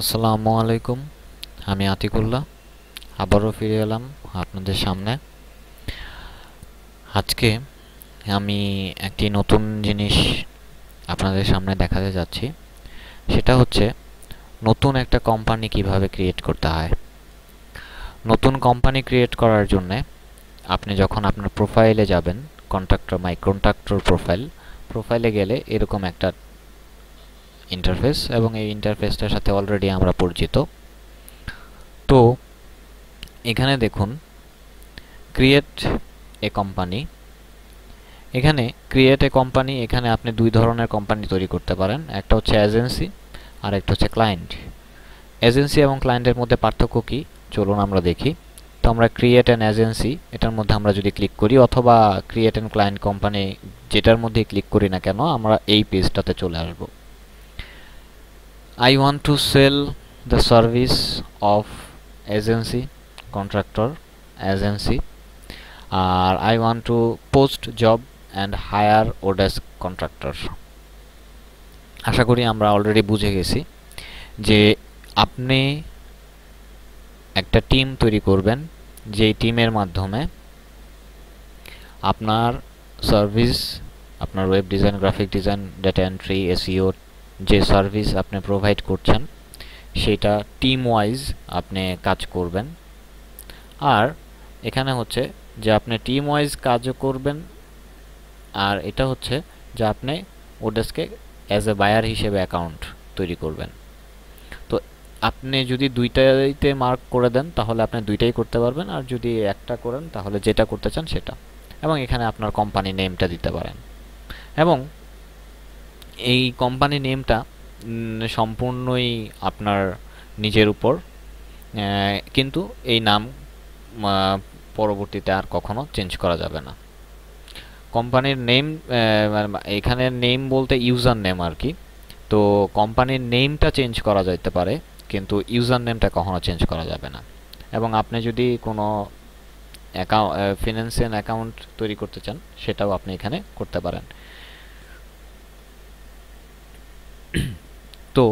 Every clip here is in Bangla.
আসসালামু আলাইকুম, আমি আতিকুল্লাহ আবারও ফিরে এলাম আপনাদের সামনে। আজকে আমি একটি নতুন জিনিস আপনাদের সামনে দেখাতে যাচ্ছি। সেটা হচ্ছে নতুন একটা কোম্পানি কিভাবে ক্রিয়েট করতে হয়। নতুন কোম্পানি ক্রিয়েট করার জন্য আপনি যখন আপনার প্রোফাইলে যাবেন, কন্ট্রাক্টর প্রোফাইলে গেলে এরকম একটা ইন্টারফেস, এবং এই ইন্টারফেসটার সাথে অলরেডি আমরা পরিচিত। তো এখানে দেখুন ক্রিয়েট এ কোম্পানি। এখানে ক্রিয়েট এ কোম্পানি, এখানে আপনি দুই ধরনের কোম্পানি তৈরি করতে পারেন। একটা হচ্ছে এজেন্সি আর একটা হচ্ছে ক্লায়েন্ট। এজেন্সি এবং ক্লায়েন্টের মধ্যে পার্থক্য কি চলুন আমরা দেখি। তো আমরা ক্রিয়েট অ্যান এজেন্সি এটার মধ্যে আমরা যদি ক্লিক করি, অথবা ক্রিয়েট অ্যান ক্লায়েন্ট কোম্পানি যেটার মধ্যেই ক্লিক করি না কেন, আমরা এই পেজটাতে চলে আসব। I want to sell the service of agency, contractor agency, R I want to post job and hire Odesk contractor। আশা করি আমরা অলরেডি বুঝে গেছি যে আপনি একটা টিম তৈরি করবেন, যেই টিমের মাধ্যমে আপনার সার্ভিস, আপনার web design, graphic design, data entry, SEO যে সার্ভিস আপনি প্রোভাইড করছেন সেটা টিম ওয়াইজ আপনি কাজ করবেন। আর এখানে হচ্ছে যে আপনি টিম ওয়াইজ কাজও করবেন, আর এটা হচ্ছে যে আপনি ওডেস্কে অ্যাজ এ বায়ার হিসেবে অ্যাকাউন্ট তৈরি করবেন। তো আপনি যদি দুইটাইতে মার্ক করে দেন তাহলে আপনি দুইটাই করতে পারবেন, আর যদি একটা করেন তাহলে যেটা করতে চান সেটা। এবং এখানে আপনার কোম্পানি নেমটা দিতে পারেন, এবং এই কোম্পানি নেমটা সম্পূর্ণই আপনার নিজের উপর, কিন্তু এই নাম পরবর্তীতে আর কখনো চেঞ্জ করা যাবে না। কোম্পানির নেম, এখানে নেম বলতে ইউজার নেম আর কি। তো কোম্পানির নেমটা চেঞ্জ করা যেতে পারে, কিন্তু ইউজার নেমটা কখনো চেঞ্জ করা যাবে না। এবং আপনি যদি কোনো ফিনান্সিয়াল অ্যাকাউন্ট তৈরি করতে চান সেটাও আপনি এখানে করতে পারেন। তো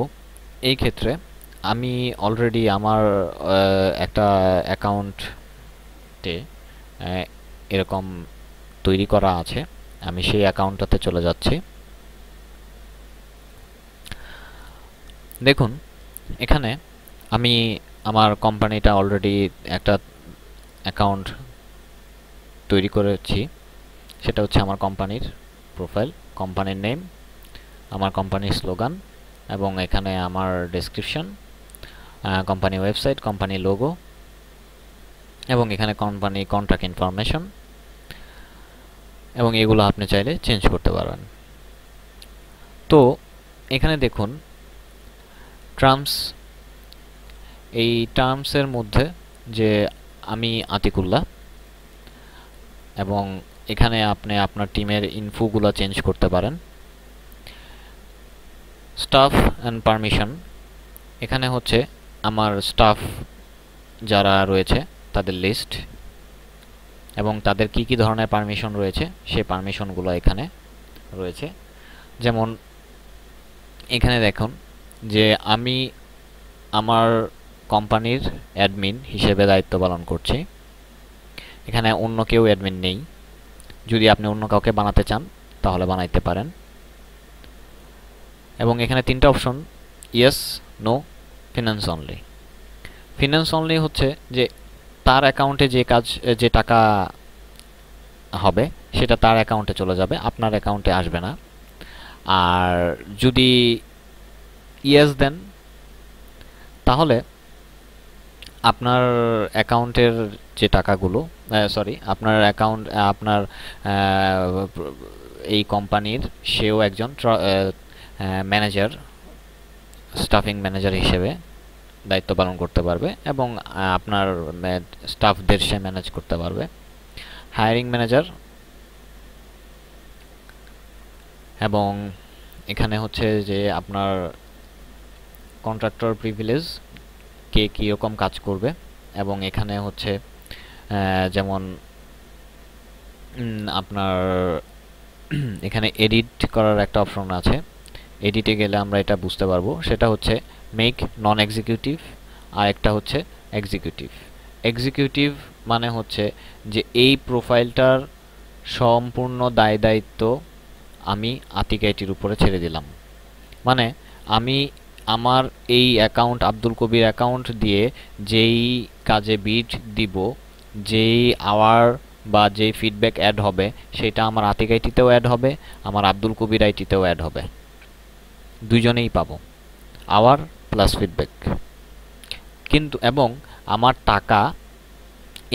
এই ক্ষেত্রে আমি অলরেডি আমার একটা অ্যাকাউন্টে এরকম তৈরি করা আছে, আমি সেই অ্যাকাউন্টটাতে চলে যাচ্ছি। দেখুন এখানে আমি আমার কোম্পানিটা অলরেডি একটা অ্যাকাউন্ট তৈরি করেছি। সেটা হচ্ছে আমার কোম্পানির প্রোফাইল, কোম্পানির নেম, আমার কোম্পানির স্লোগান, এবং এখানে আমার description, company website, company logo, এবং এখানে কোম্পানি কন্ট্যাক্ট ইনফরমেশন, এবং এগুলো আপনি চাইলে চেঞ্জ করতে পারবেন। তো এখানে দেখুন টার্মস, এই টার্মসের মধ্যে যে আমি আতিকুল্লাহ, এবং এখানে আপনি আপনার টিমের ইনফোগুলো চেঞ্জ করতে পারেন। স্টাফ অ্যান্ড পারমিশন, এখানে হচ্ছে আমার স্টাফ যারা রয়েছে তাদের লিস্ট, এবং তাদের কি কি ধরনের পারমিশন রয়েছে সেই পারমিশনগুলো এখানে রয়েছে। যেমন এখানে দেখুন যে আমি আমার কোম্পানির অ্যাডমিন হিসেবে দায়িত্ব পালন করছি। এখানে অন্য কেউ অ্যাডমিন নেই। যদি আপনি অন্য কাউকে বানাতে চান তাহলে বানাইতে পারেন। এবং এখানে তিনটা option, yes, no, finance only. Finance only হচ্ছে যে তার অ্যাকাউন্টে যে টাকা হবে সেটা তার অ্যাকাউন্টে চলে যাবে, আপনার অ্যাকাউন্টে আসবে না। আর যদি ইয়েস দেন তাহলে আপনার অ্যাকাউন্টের যে টাকাগুলো, আপনার অ্যাকাউন্ট, আপনার এই কোম্পানির সেও একজন ম্যানেজার, স্টাফিং ম্যানেজার হিসেবে দায়িত্ব পালন করতে পারবে, এবং আপনার স্টাফদের সে ম্যানেজ করতে পারবে। হায়ারিং ম্যানেজার, এবং এখানে হচ্ছে যে আপনার কন্ট্রাক্টর প্রিভিলেজ, কে কীরকম কাজ করবে, এবং এখানে হচ্ছে যেমন আপনার এখানে এডিট করার একটা অপশন আছে। এডিটে গেলে আমরা এটা বুঝতে পারবো, সেটা হচ্ছে মেক নন এক্সিকিউটিভ, আর একটা হচ্ছে এক্সিকিউটিভ। এক্সিকিউটিভ মানে হচ্ছে যে এই প্রোফাইলটার সম্পূর্ণ দায় দায়িত্ব আমি আতিক আইটির উপরে ছেড়ে দিলাম। মানে আমি আমার এই অ্যাকাউন্ট, আব্দুল কবির অ্যাকাউন্ট দিয়ে যেই কাজে বিট দিব, যেই আওয়ার বা যেই ফিডব্যাক অ্যাড হবে, সেটা আমার আতিক আইটিতেও অ্যাড হবে, আমার আব্দুল কবির আইটিতেও অ্যাড হবে, দুইজনেই পাবো আওয়ার প্লাস ফিডব্যাক। কিন্তু এবং আমার টাকা,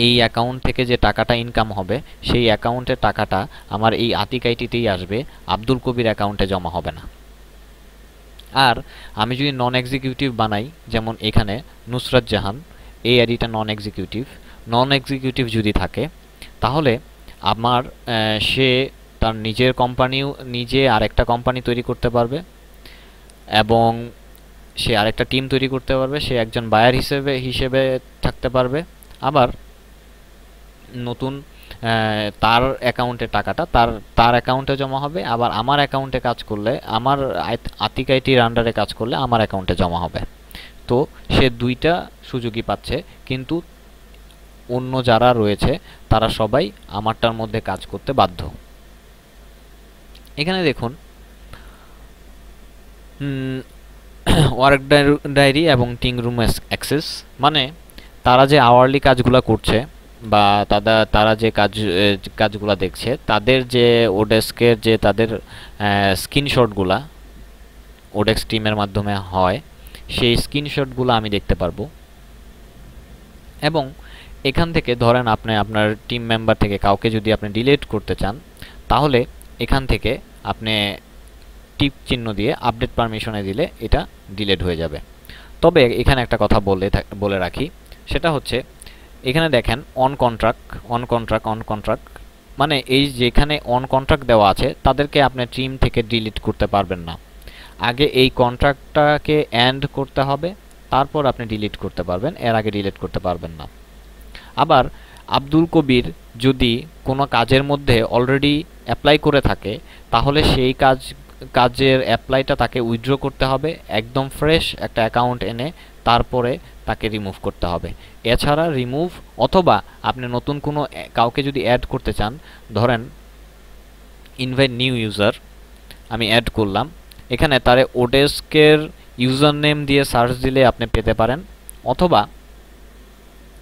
এই অ্যাকাউন্ট থেকে যে টাকাটা ইনকাম হবে, সেই অ্যাকাউন্টের টাকাটা আমার এই আতিক আইটিতেই আসবে, আব্দুল কবির অ্যাকাউন্টে জমা হবে না। আর আমি যদি নন এক্সিকিউটিভ বানাই, যেমন এখানে নুসরাত জাহান, এই আইডিটা নন এক্সিকিউটিভ। নন এক্সিকিউটিভ যদি থাকে তাহলে আমার সে তার নিজের কোম্পানিও, নিজে আরেকটা কোম্পানি তৈরি করতে পারবে এবং সে আরেকটা টিম তৈরি করতে পারবে, সে একজন বায়ার হিসেবে থাকতে পারবে। আবার নতুন তার অ্যাকাউন্টে টাকাটা তার অ্যাকাউন্টে জমা হবে, আবার আমার অ্যাকাউন্টে কাজ করলে, আমার আতিক আইটির আন্ডারে কাজ করলে আমার অ্যাকাউন্টে জমা হবে। তো সে দুইটা সুযোগই পাচ্ছে, কিন্তু অন্য যারা রয়েছে তারা সবাই আমারটার মধ্যে কাজ করতে বাধ্য। এখানে দেখুন ওয়ার্ক ডায়েরি এবং টিং রুম অ্যাক্সেস, মানে তারা যে আওয়ারলি কাজগুলো করছে বা তারা যে কাজগুলো দেখছে, তাদের যে ওডেস্কের যে তাদের স্ক্রিনশটগুলা ওডেস্ক টিমের মাধ্যমে হয়, সেই স্ক্রিনশটগুলো আমি দেখতে পারবো। এবং এখান থেকে ধরেন আপনি আপনার টিম মেম্বার থেকে কাউকে যদি আপনি ডিলিট করতে চান, তাহলে এখান থেকে আপনি টিক চিহ্ন দিয়ে আপডেট পারমিশনে দিলে এটা ডিলিট হয়ে যাবে। তবে এখানে একটা কথা বলে রাখি, সেটা হচ্ছে এখানে দেখেন অন কন্ট্রাক্ট, মানে এই যেখানে অন কন্ট্রাক্ট দেওয়া আছে তাদেরকে আপনি টিম থেকে ডিলিট করতে পারবেন না। আগে এই কন্ট্রাক্টটাকে এন্ড করতে হবে, তারপর আপনি ডিলিট করতে পারবেন, এর আগে ডিলিট করতে পারবেন না। আবার আব্দুল কবির যদি কোনো কাজের মধ্যে অলরেডি অ্যাপ্লাই করে থাকে, তাহলে সেই কাজের অ্যাপ্লাইটা তাকে উইথড্র করতে হবে, একদম ফ্রেশ একটা অ্যাকাউন্ট এনে তারপরে তাকে রিমুভ করতে হবে। এছাড়া রিমুভ অথবা আপনি নতুন কোনো কাউকে যদি অ্যাড করতে চান, ধরেন ইনভাইট নিউ ইউজার আমি অ্যাড করলাম, এখানে তারে ওডেস্কের ইউজার নেম দিয়ে সার্চ দিলে আপনি পেতে পারেন, অথবা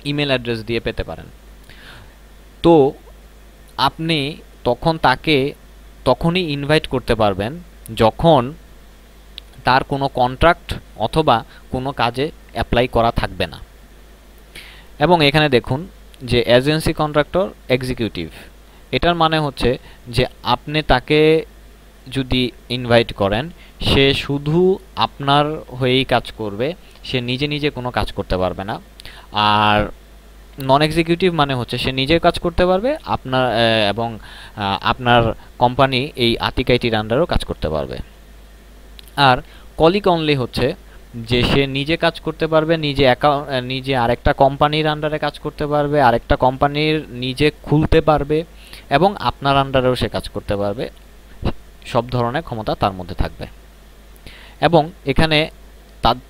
ইমেল অ্যাড্রেস দিয়ে পেতে পারেন। তো আপনি তাকে তখনই ইনভাইট করতে পারবেন যখন তার কোনো কন্ট্রাক্ট অথবা কোনো কাজে অ্যাপ্লাই করা থাকবে না। এবং এখানে দেখুন যে এজেন্সি কন্ট্রাক্টর এক্সিকিউটিভ, এটার মানে হচ্ছে যে আপনি তাকে যদি ইনভাইট করেন, সে শুধু আপনার হয়েই কাজ করবে, সে নিজে কোনো কাজ করতে পারবে না। আর নন এক্সিকিউটিভ মানে হচ্ছে সে নিজের কাজ করতে পারবে, আপনার এবং আপনার কোম্পানি এই আতিক আইটির আন্ডারেও কাজ করতে পারবে। আর কলিগ অনলি হচ্ছে যে সে নিজে কাজ করতে পারবে, নিজে আরেকটা কোম্পানির আন্ডারে কাজ করতে পারবে, আরেকটা কোম্পানির নিজে খুলতে পারবে এবং আপনার আন্ডারেও সে কাজ করতে পারবে, সব ধরনের ক্ষমতা তার মধ্যে থাকবে। এবং এখানে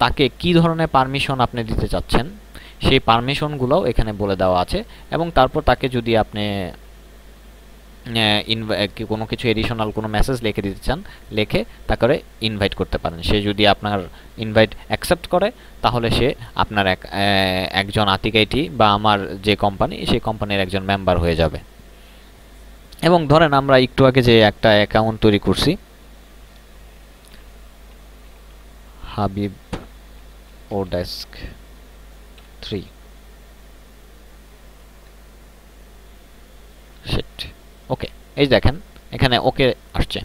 তাকে কি ধরনের পারমিশন আপনি দিতে চাচ্ছেন, সেই পারমিশনগুলোও এখানে বলে দেওয়া আছে। এবং তারপর তাকে যদি আপনি কোনো কিছু এডিশনাল কোনো মেসেজ লিখে দিতে চান, লিখে তারপরে ইনভাইট করতে পারেন। সে যদি আপনার ইনভাইট অ্যাকসেপ্ট করে, তাহলে সে আপনার একজন আতিক আইটি বা আমার যে কোম্পানি, সেই কোম্পানির একজন মেম্বার হয়ে যাবে। এবং ধরেন আমরা একটু আগে যে একটা অ্যাকাউন্ট তৈরি করছি, হাবিব ওডেস্ক 3, ওকে, এই দেখেন এখানে ওকে আসছে।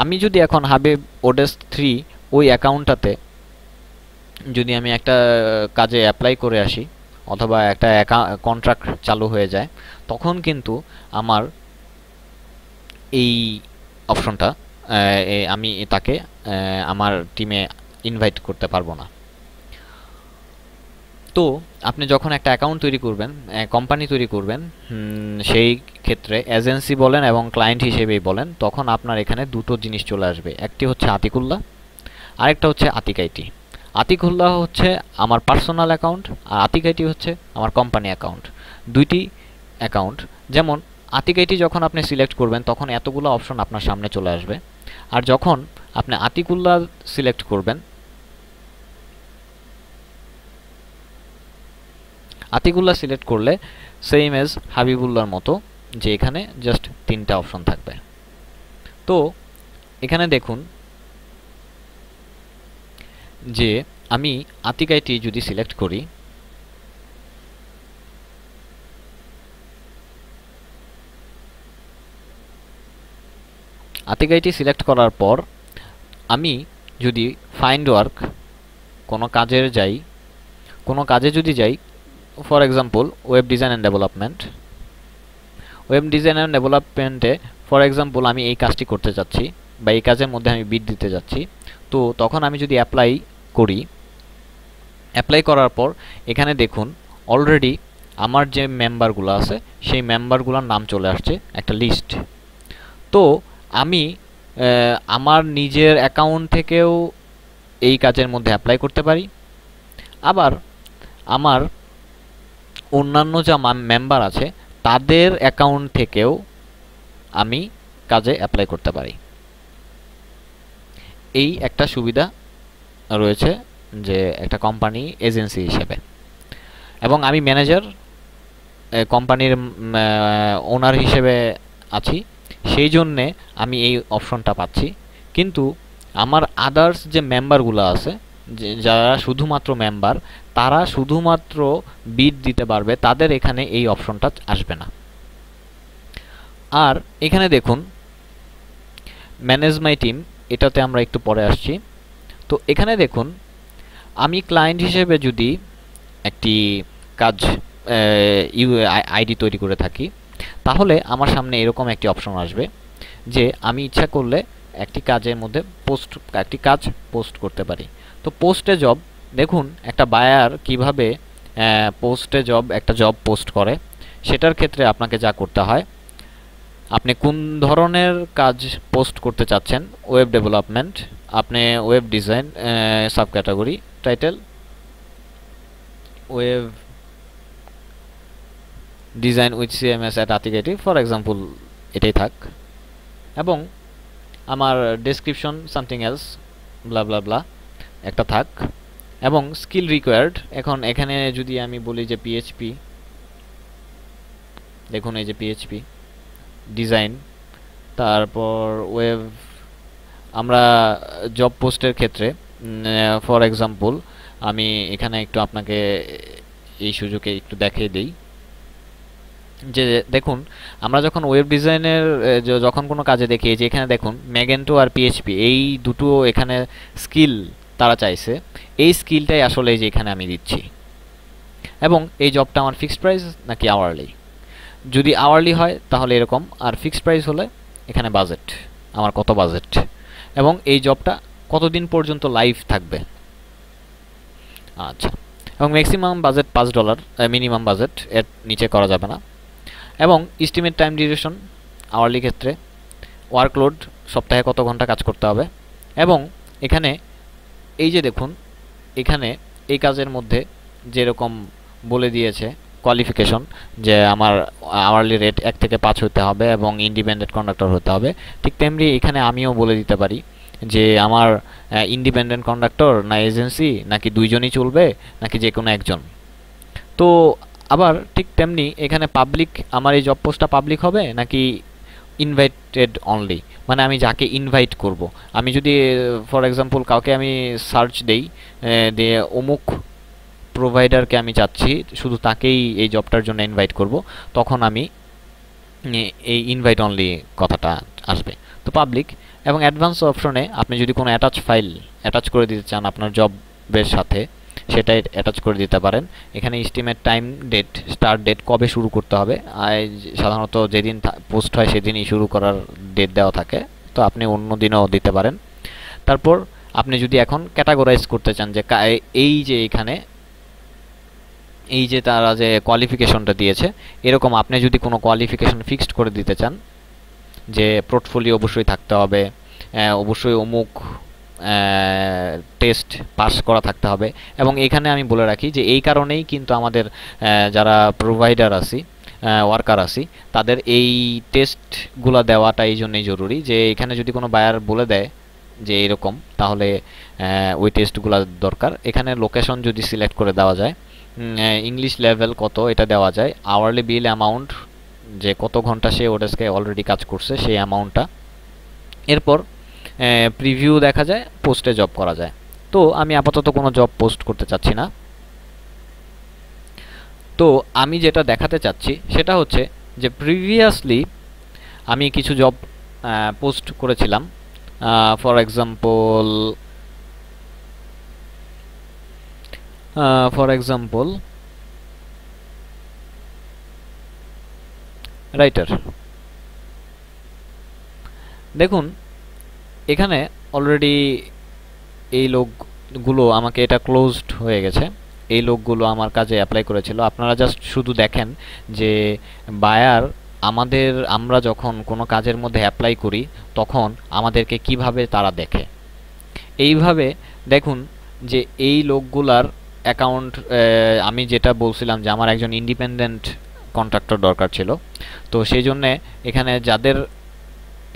আমি যদি এখন হাবিব ওডেস্ক 3 ওই অ্যাকাউন্টটাতে যদি আমি একটা কাজে অ্যাপ্লাই করে আসি অথবা একটা কন্ট্রাক্ট চালু হয়ে যায়, তখন কিন্তু আমার এই অপশনটা আমি তাকে আমার টিমে ইনভাইট করতে পারবো না। তো তো আপনি যখন একটা অ্যাকাউন্ট তৈরি করবেন, কোম্পানি তৈরি করবেন, সেই ক্ষেত্রে এজেন্সি বলেন এবং ক্লায়েন্ট হিসেবেই বলেন, তখন আপনার এখানে দুটো জিনিস চলে আসবে। একটি হচ্ছে আতিকুল্লাহ, আরেকটা হচ্ছে আতিক আইটি। আতিকুল্লাহ হচ্ছে আমার পার্সোনাল অ্যাকাউন্ট, আর আতিক আইটি হচ্ছে আমার কোম্পানি অ্যাকাউন্ট। দুইটি অ্যাকাউন্ট। যেমন আতিক আইটি যখন আপনি সিলেক্ট করবেন তখন এতগুলো অপশন আপনার সামনে চলে আসবে, আর যখন আপনি আতিকুল্লাহ সিলেক্ট করবেন, আতিকুল্লাহ সিলেক্ট করলে সেম এজ হাবিবুল্লাহর মতো, যে এখানে জাস্ট তিনটা অপশন থাকবে। তো এখানে দেখুন যে আমি আতিক আইটি যদি সিলেক্ট করি, আতিক আইটি সিলেক্ট করার পর আমি যদি ফাইন্ড ওয়ার্ক কোনো কাজে যাই, কোনো কাজে যদি যাই, for example web design and development, web design and ডেভেলপমেন্টে ফর এক্সাম্পল আমি এই কাজটি করতে যাচ্ছি বা এই কাজের মধ্যে আমি বিড দিতে যাচ্ছি, তো তখন আমি যদি অ্যাপ্লাই করি, অ্যাপ্লাই করার পর এখানে দেখুন অলরেডি আমার যে মেম্বারগুলো আছে সেই মেম্বারগুলোর নাম চলে আসছে একটা লিস্ট। তো আমি আমার নিজের অ্যাকাউন্ট থেকেও এই কাজের মধ্যে অ্যাপ্লাই করতে পারি, আবার আমার অন্যান্য যা মেম্বার আছে তাদের অ্যাকাউন্ট থেকেও আমি কাজে অ্যাপ্লাই করতে পারি। এই একটা সুবিধা রয়েছে যে একটা কোম্পানি এজেন্সি হিসেবে, এবং আমি ম্যানেজার, কোম্পানির ওনার হিসেবে আছি, সেই জন্যে আমি এই অপশনটা পাচ্ছি। কিন্তু আমার আদার্স যে মেম্বারগুলো আছে, যারা শুধুমাত্র মেম্বার, তারা শুধুমাত্র বিড দিতে পারবে, তাদের এখানে এই অপশনটা আসবে না। আর এখানে দেখুন ম্যানেজ মাই টিম, এটাতে আমরা একটু পরে আসছি। তো এখানে দেখুন আমি ক্লায়েন্ট হিসেবে যদি একটি কাজ আইডি তৈরি করে থাকি, তাহলে আমার সামনে এরকম একটি অপশন আসবে যে আমি ইচ্ছা করলে একটি কাজের মধ্যে একটি কাজ পোস্ট করতে পারি। তো পোস্টে জব, দেখুন একটা বায়ার কিভাবে পোস্টে জব, একটা জব পোস্ট করে, সেটার ক্ষেত্রে আপনাকে যা করতে হয়, আপনি কোন ধরনের কাজ পোস্ট করতে চাচ্ছেন, ওয়েব ডেভেলপমেন্ট, আপনি web design, sub category title web design with CMS at Atik IT, for example এটাই থাক, এবং আমার description something else blah blah blah একটা থাক, এবং স্কিল রিকোয়ার্ড। এখন এখানে যদি আমি বলি যে পিএইচপি, দেখুন এই যে পিএইচপি ডিজাইন, তারপর ওয়েব, আমরা জব পোস্টের ক্ষেত্রে ফর এক্সাম্পল আমি এখানে একটু আপনাকে এই সুযোগে একটু দেখিয়ে দিই যে দেখুন আমরা যখন ওয়েব ডিজাইনের যখন কোনো কাজে দেখি, যে এখানে দেখুন ম্যাগেন্টো আর পিএইচপি এই দুটো এখানে স্কিল তারা চাইছে, এই স্কিলটাই আসলে এই যে এখানে আমি দিচ্ছি। এবং এই জবটা আমার ফিক্সড প্রাইস নাকি আওয়ারলি, যদি আওয়ারলি হয় তাহলে এরকম, আর ফিক্সড প্রাইস হলে এখানে বাজেট, আমার কত বাজেট, এবং এই জবটা কতদিন পর্যন্ত লাইভ থাকবে। আচ্ছা, এবং ম্যাক্সিমাম বাজেট $5, মিনিমাম বাজেট এর নিচে করা যাবে না। এবং এস্টিমেট টাইম ডিউরেশন আওয়ারলি ক্ষেত্রে, ওয়ার্কলোড সপ্তাহে কত ঘন্টা কাজ করতে হবে, এবং এখানে এই যে দেখুন এখানে এই কাজের মধ্যে যেরকম বলে দিয়েছে কোয়ালিফিকেশন, যে আমার আওয়ারলি রেট 1 থেকে 5 হতে হবে এবং ইন্ডিপেন্ডেন্ট কন্ডাক্টর হতে হবে, ঠিক তেমনি এখানে আমিও বলে দিতে পারি যে আমার ইন্ডিপেন্ডেন্ট কন্ডাক্টর না এজেন্সি, নাকি দুইজনই চলবে, নাকি যে কোনো একজন। তো আবার ঠিক তেমনি এখানে পাবলিক, আমার এই জব পোস্টটা পাবলিক হবে নাকি ইনভাইটেড অনলি, মানে আমি যাকে ইনভাইট করব, আমি যদি ফর এক্সাম্পল কাউকে আমি সার্চ দেই দিয়ে অমুক প্রোভাইডারকে আমি চাচ্ছি শুধু তাকেই এই জবটার জন্য ইনভাইট করব, তখন আমি এই ইনভাইট অনলি কথাটা আসবে। তো পাবলিক, এবং অ্যাডভান্স অপশনে আপনি যদি কোনো ফাইল অ্যাটাচ করে দিতে চান আপনার জবের সাথে, সেটাই অ্যাটাচ করে দিতে পারেন। এখানে estimate time date, start date, কবে শুরু করতে হবে, সাধারণত যেদিন পোস্ট হয় সেদিনই শুরু করার ডেট দেওয়া থাকে, তো আপনি অন্য দিনও দিতে পারেন। তারপর আপনি যদি এখন ক্যাটাগরাইজ করতে চান যে এই যে এখানে এই যে তারা যে কোয়ালিফিকেশনটা দিয়েছে, এরকম আপনি যদি কোনো কোয়ালিফিকেশন ফিক্সড করে দিতে চান যে পোর্টফোলিও অবশ্যই থাকতে হবে, অবশ্যই অমুক টেস্ট পাস করা থাকতে হবে। এবং এখানে আমি বলে রাখি যে এই কারণেই কিন্তু আমাদের যারা প্রোভাইডার আছি, ওয়ার্কার আছি, তাদের এই টেস্টগুলো দেওয়াটা এই জন্যই জরুরি যে এখানে যদি কোনো বায়ার বলে দেয় যে এরকম, তাহলে ওই টেস্টগুলো দরকার। এখানে লোকেশন যদি সিলেক্ট করে দেওয়া যায়, ইংলিশ লেভেল কত এটা দেওয়া যায়, আওয়ারলি বিল অ্যামাউন্ট যে কত ঘন্টা সে ওডেস্কে অলরেডি কাজ করছে সেই অ্যামাউন্টটা। এরপর প্রিভিউ দেখা যায়, পোস্টে জব করা যায়। তো আমি আপাতত কোনো জব পোস্ট করতে চাচ্ছি না। তো আমি যেটা দেখাতে চাচ্ছি সেটা হচ্ছে যে প্রিভিয়াসলি আমি কিছু জব পোস্ট করেছিলাম। For example writer. দেখুন এখানে অলরেডি এই লোকগুলো আমাকে এটা ক্লোজড হয়ে গেছে, এই লোকগুলো আমার কাজে অ্যাপ্লাই করেছিল। আপনারা জাস্ট শুধু দেখেন যে বায়ার আমরা যখন কোনো কাজের মধ্যে অ্যাপ্লাই করি তখন আমাদেরকে কিভাবে তারা দেখে। এইভাবে দেখুন যে এই লোকগুলার অ্যাকাউন্ট, আমি যেটা বলছিলাম যে আমার একজন ইন্ডিপেন্ডেন্ট কন্ট্রাক্টর দরকার ছিল, তো সেই জন্যে এখানে যাদের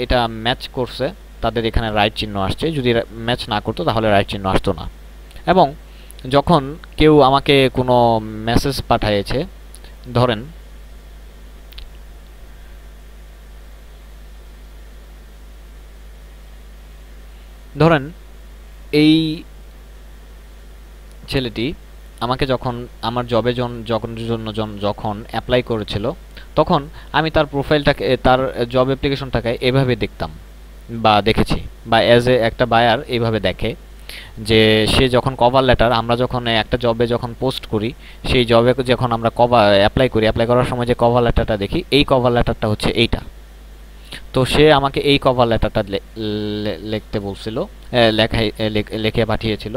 এটা ম্যাচ করছে তাদের এখানে রাইট চিহ্ন আসছে, যদি ম্যাচ না করতো তাহলে রাইট চিহ্ন আসতো না। এবং যখন কেউ আমাকে কোনো মেসেজ পাঠিয়েছে, ধরেন এই ছেলেটি আমাকে যখন আমার জবের যখন অ্যাপ্লাই করেছিল, তখন আমি তার প্রোফাইলটাকে, তার জব অ্যাপ্লিকেশনটাকে এভাবে দেখতাম বা দেখেছি, বা অ্যাজ এ একটা বায়ার এইভাবে দেখে যে সে যখন কভার লেটার, আমরা যখন একটা জবে যখন পোস্ট করি, সেই জবে যখন আমরা অ্যাপ্লাই করার সময় যে কভার লেটারটা দেখি, এই কভার লেটারটা হচ্ছে এইটা। তো সে আমাকে এই কভার লেটারটা লিখতে বলছিল, লিখে পাঠিয়েছিল।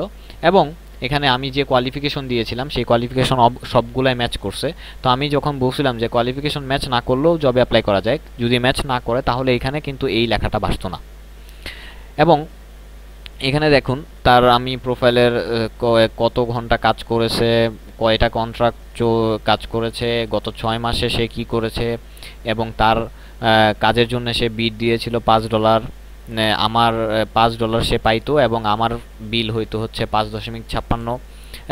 এবং এখানে আমি যে কোয়ালিফিকেশন দিয়েছিলাম সেই কোয়ালিফিকেশন সবগুলাই ম্যাচ করছে। তো আমি যখন বলছিলাম যে কোয়ালিফিকেশন ম্যাচ না করলেও জবে অ্যাপ্লাই করা যায়, যদি ম্যাচ না করে তাহলে এখানে কিন্তু এই লেখাটা বাসতো না। এবং এখানে দেখুন তার আমি প্রোফাইলের কত ঘন্টা কাজ করেছে, কয়টা কন্ট্রাক্ট কাজ করেছে, গত 6 মাসে সে কি করেছে, এবং তার কাজের জন্য সে বিড দিয়েছিল $5। আমার $5 সে পাইতো এবং আমার বিল হইতো হচ্ছে 5.56।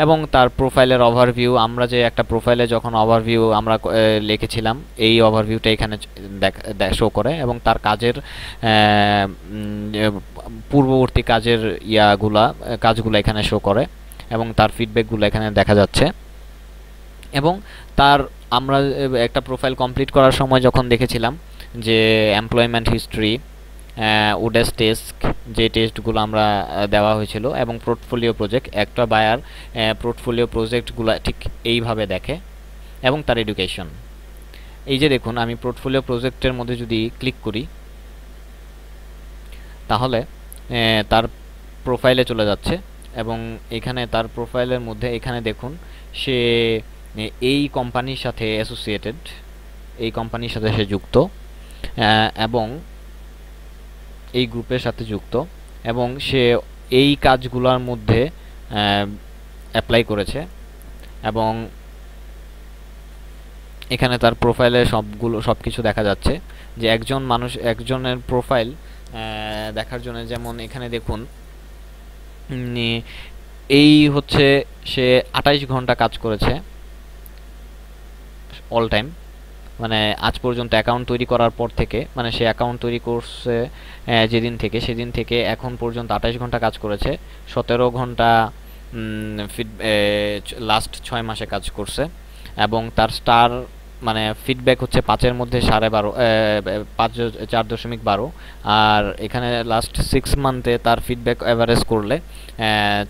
এবং তার প্রোফাইলের ওভারভিউ, আমরা যে একটা প্রোফাইলে যখন ওভারভিউ আমরা লিখেছিলাম, এই ওভারভিউটা এখানে শো করে। এবং তার কাজের পূর্ববর্তী কাজের কাজগুলো এখানে শো করে, এবং তার ফিডব্যাকগুলো এখানে দেখা যাচ্ছে। এবং তার আমরা একটা প্রোফাইল কমপ্লিট করার সময় যখন দেখেছিলাম যে এমপ্লয়মেন্ট হিস্ট্রি, ওডেস্ক টেস্ট, যে টেস্টগুলো আমরা দেওয়া হয়েছিল, এবং পোর্টফোলিও প্রজেক্ট, একটা বায়ার পোর্টফোলিও প্রজেক্টগুলো ঠিক এইভাবে দেখে। এবং তার এডুকেশন, এই যে দেখুন আমি পোর্টফোলিও প্রজেক্টের মধ্যে যদি ক্লিক করি তাহলে তার প্রোফাইলে চলে যাচ্ছে। এবং এখানে তার প্রোফাইলের মধ্যে এখানে দেখুন সে এই কোম্পানির সাথে অ্যাসোসিয়েটেড, এই কোম্পানির সাথে সে যুক্ত, এবং এই গ্রুপের সাথে যুক্ত, এবং সে এই কাজগুলোর মধ্যে অ্যাপ্লাই করেছে। এবং এখানে তার প্রোফাইলে সবকিছু দেখা যাচ্ছে যে একজনের প্রোফাইল দেখার জন্য, যেমন এখানে দেখুন এই হচ্ছে সে 28 ঘন্টা কাজ করেছে অল টাইম, মানে আজ পর্যন্ত অ্যাকাউন্ট তৈরি করার পর থেকে, মানে সে অ্যাকাউন্ট তৈরি করছে সেদিন থেকে এখন পর্যন্ত 28 ঘন্টা কাজ করেছে। 17 ঘন্টা লাস্ট 6 মাসে কাজ করছে। এবং তার স্টার মানে ফিডব্যাক হচ্ছে 5-এর মধ্যে 4.12। আর এখানে লাস্ট 6 মান্থে তার ফিডব্যাক অ্যাভারেজ করলে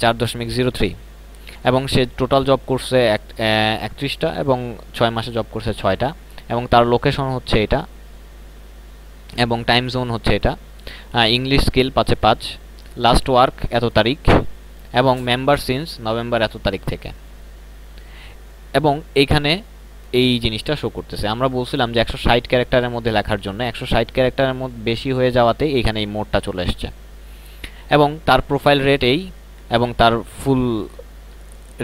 4.03। এবং সে টোটাল জব করছে 31টা, এবং 6 মাসে জব করছে 6টা। এবং তার লোকেশন হচ্ছে এটা, এবং টাইম জোন হচ্ছে এটা। ইংলিশ স্কিল 5-এ 5, লাস্ট ওয়ার্ক এত তারিখ, এবং মেম্বার সিন্স নভেম্বর এত তারিখ থেকে। এবং এইখানে এই জিনিসটা শো করতেছে। আমরা বলছিলাম যে 160 ক্যারেক্টারের মধ্যে লেখার জন্য 160 ক্যারেক্টারের মধ্যে বেশি হয়ে যাওয়াতে এখানে এই মোডটা চলে এসছে। এবং তার প্রোফাইল রেট এই, এবং তার ফুল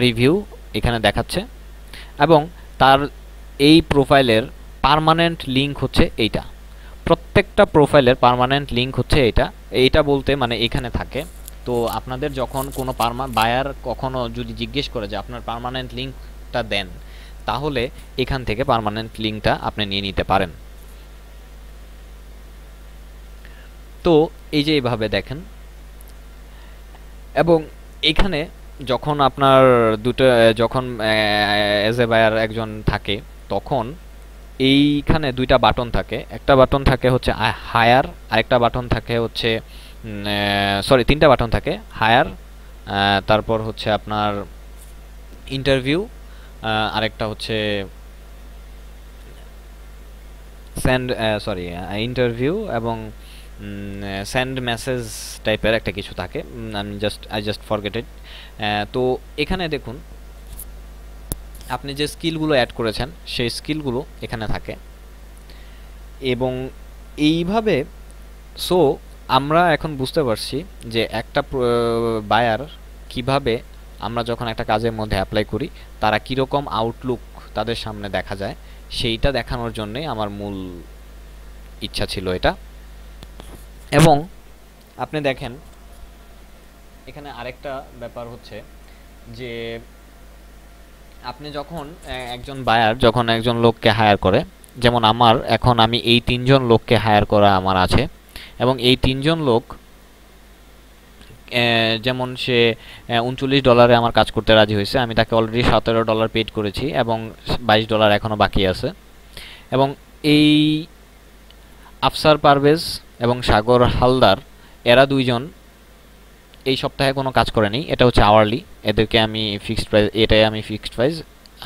রিভিউ এখানে দেখাচ্ছে, এবং তার এই প্রোফাইলের পার্মানেন্ট লিঙ্ক হচ্ছে এইটা। প্রত্যেকটা প্রোফাইলের পার্মানেন্ট লিঙ্ক হচ্ছে এইটা। এইটা বলতে মানে এখানে থাকে। তো আপনাদের যখন কোনো বায়ার কখনো যদি জিজ্ঞেস করে যে আপনার পার্মানেন্ট লিঙ্কটা দেন, তাহলে এখান থেকে পার্মানেন্ট লিঙ্কটা আপনি নিয়ে নিতে পারেন। তো এই যে এইভাবে দেখেন, এবং এখানে যখন আপনার দুটো যখন অ্যাজ এ বায়ার একজন থাকে, তখন এইখানে দুইটা বাটন থাকে। একটা বাটন থাকে হচ্ছে হায়ার, আরেকটা বাটন থাকে হচ্ছে সরি তিনটা বাটন থাকে, হায়ার, তারপর হচ্ছে আপনার ইন্টারভিউ, আরেকটা হচ্ছে সেন্ড সরি ইন্টারভিউ এবং সেন্ড মেসেজ টাইপের একটা কিছু থাকে। আমি জাস্ট ফরগেট ইট। তো এখানে দেখুন আপনি যে স্কিলগুলো অ্যাড করেছেন সেই স্কিলগুলো এখানে থাকে। এবং এইভাবে সো আমরা এখন বুঝতে পারছি যে একটা বায়ার কিভাবে, আমরা যখন একটা কাজের মধ্যে অ্যাপ্লাই করি তারা কীরকম আউটলুক তাদের সামনে দেখা যায়, সেইটা দেখানোর জন্যই আমার মূল ইচ্ছা ছিল এটা। এবং আপনি দেখেন এখানে আরেকটা ব্যাপার হচ্ছে যে আপনি যখন একজন বায়ার যখন একজন লোককে হায়ার করে, যেমন আমার এখন আমি এই 3 জন লোককে হায়ার করা আমার আছে, এবং এই 3 জন লোক যেমন সে $39 আমার কাজ করতে রাজি হয়েছে, আমি তাকে অলরেডি $17 পেড করেছি এবং $22 এখনও বাকি আছে। এবং এই আফসার পারভেজ এবং সাগর হালদার, এরা দুইজন এই সপ্তাহে কোনো কাজ করেনি, এটা হচ্ছে আওয়ারলি। এদেরকে আমি ফিক্সড প্রাইস, এটাই আমি ফিক্সড প্রাইস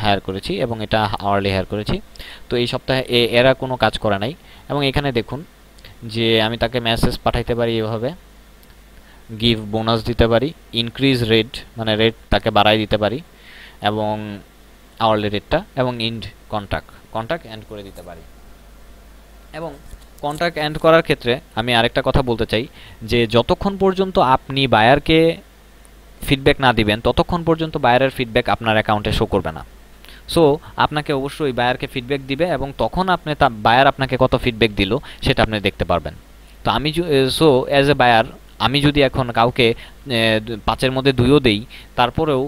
হায়ার করেছি এবং এটা আওয়ারলি হায়ার করেছি। তো এই সপ্তাহে এরা কোনো কাজ করে নাই। এবং এখানে দেখুন যে আমি তাকে মেসেজ পাঠাইতে পারি এভাবে, গিভ বোনাস দিতে পারি, ইনক্রিজ রেট মানে রেট তাকে বাড়াই দিতে পারি, এবং আওয়ারলি রেটটা, এবং ইন্ড কন্ট্রাক্ট এন্ড করে দিতে পারি। এবং কন্ট্রাক্ট এন্ড করার ক্ষেত্রে আমি আরেকটা কথা বলতে চাই যে যতক্ষণ পর্যন্ত আপনি বায়ারকে ফিডব্যাক না দিবেন ততক্ষণ পর্যন্ত বায়ারের ফিডব্যাক আপনার অ্যাকাউন্টে শো করবে না। সো আপনাকে অবশ্যই বায়ারকে ফিডব্যাক দিবে, এবং তখন আপনি বায়ার আপনাকে কত ফিডব্যাক দিল সেটা আপনি দেখতে পারবেন। তো আমি সো অ্যাজ এ বায়ার আমি যদি এখন কাউকে 5-এর মধ্যে 2ও দেই, তারপরেও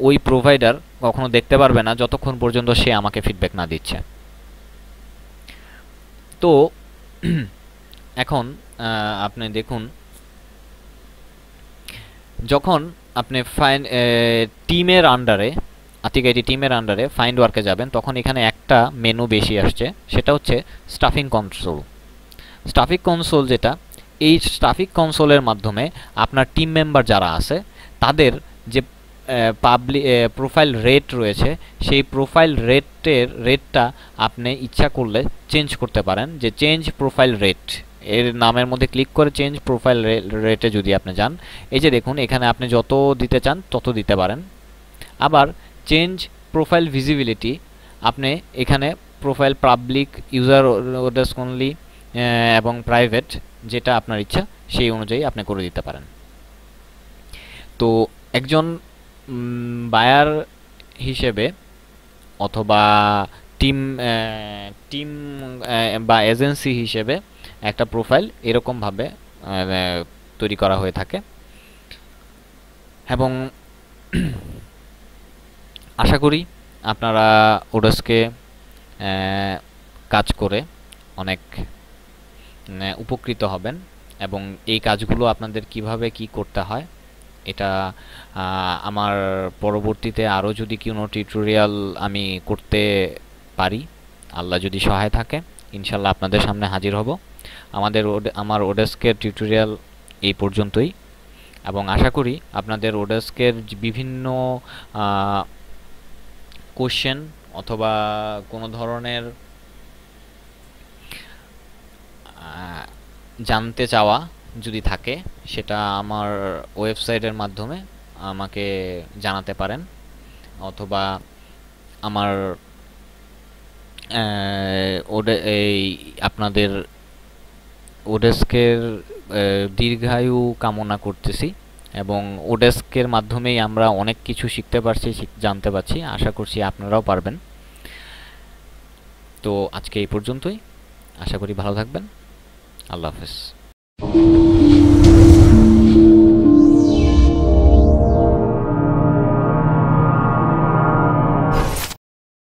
ওই প্রোভাইডার কখনো দেখতে পারবে না যতক্ষণ পর্যন্ত সে আমাকে ফিডব্যাক না দিচ্ছে। তো এখন আপনি দেখুন যখন আপনি টিমের আন্ডারে আতিক আইটি টিমের আন্ডারে ফাইন্ড ওয়ার্কে যাবেন, তখন এখানে একটা মেনু বেশি আসছে, সেটা হচ্ছে স্টাফিং কনসোল। স্টাফিং কনসোল যেটা, এই স্টাফিং কনসোলের মাধ্যমে আপনার টিম মেম্বার যারা আছে তাদের যে প্রোফাইল রেট রয়েছে, সেই প্রোফাইল রেটটা আপনি ইচ্ছা করলে চেঞ্জ করতে পারেন। যে চেঞ্জ প্রোফাইল রেট এর নামের মধ্যে ক্লিক করে চেঞ্জ প্রোফাইল রেটে যদি আপনি যান, এই যে দেখুন এখানে আপনি যত দিতে চান তত দিতে পারেন। আবার চেঞ্জ প্রোফাইল ভিজিবিলিটি, আপনি এখানে profile public, user oDesk only এবং প্রাইভেট, যেটা আপনার ইচ্ছা সেই অনুযায়ী আপনি করে দিতে পারেন। তো একজন বায়ার হিসেবে অথবা টিম টিম বা এজেন্সি হিসেবে একটা প্রোফাইল এরকমভাবে তৈরি করা হয়ে থাকে। এবং আশা করি আপনারা ওডেস্কে কাজ করে অনেক উপকৃত হবেন, এবং এই কাজগুলো আপনাদের কিভাবে কি করতে হয় এটা আমার পরবর্তীতে আরও যদি কোনো টিউটোরিয়াল আমি করতে পারি, আল্লাহ যদি সহায় থাকে, ইনশাল্লাহ আপনাদের সামনে হাজির হব। আমার ওডেস্কের টিউটোরিয়াল এই পর্যন্তই, এবং আশা করি আপনাদের ওডেস্কের বিভিন্ন কোশ্চেন অথবা কোনো ধরনের জানতে চাওয়া যদি থাকে সেটা আমার ওয়েবসাইটের মাধ্যমে আমাকে জানাতে পারেন, অথবা আমার এই আপনাদের ওডেস্কের দীর্ঘায়ু কামনা করতেছি, এবং ওডেস্কের মাধ্যমেই আমরা অনেক কিছু শিখতে পারছি, জানতে পারছি। আশা করছি আপনারাও পারবেন। তো আজকে এই পর্যন্তই। আশা করি ভালো থাকবেন। আল্লাহ হাফেজ।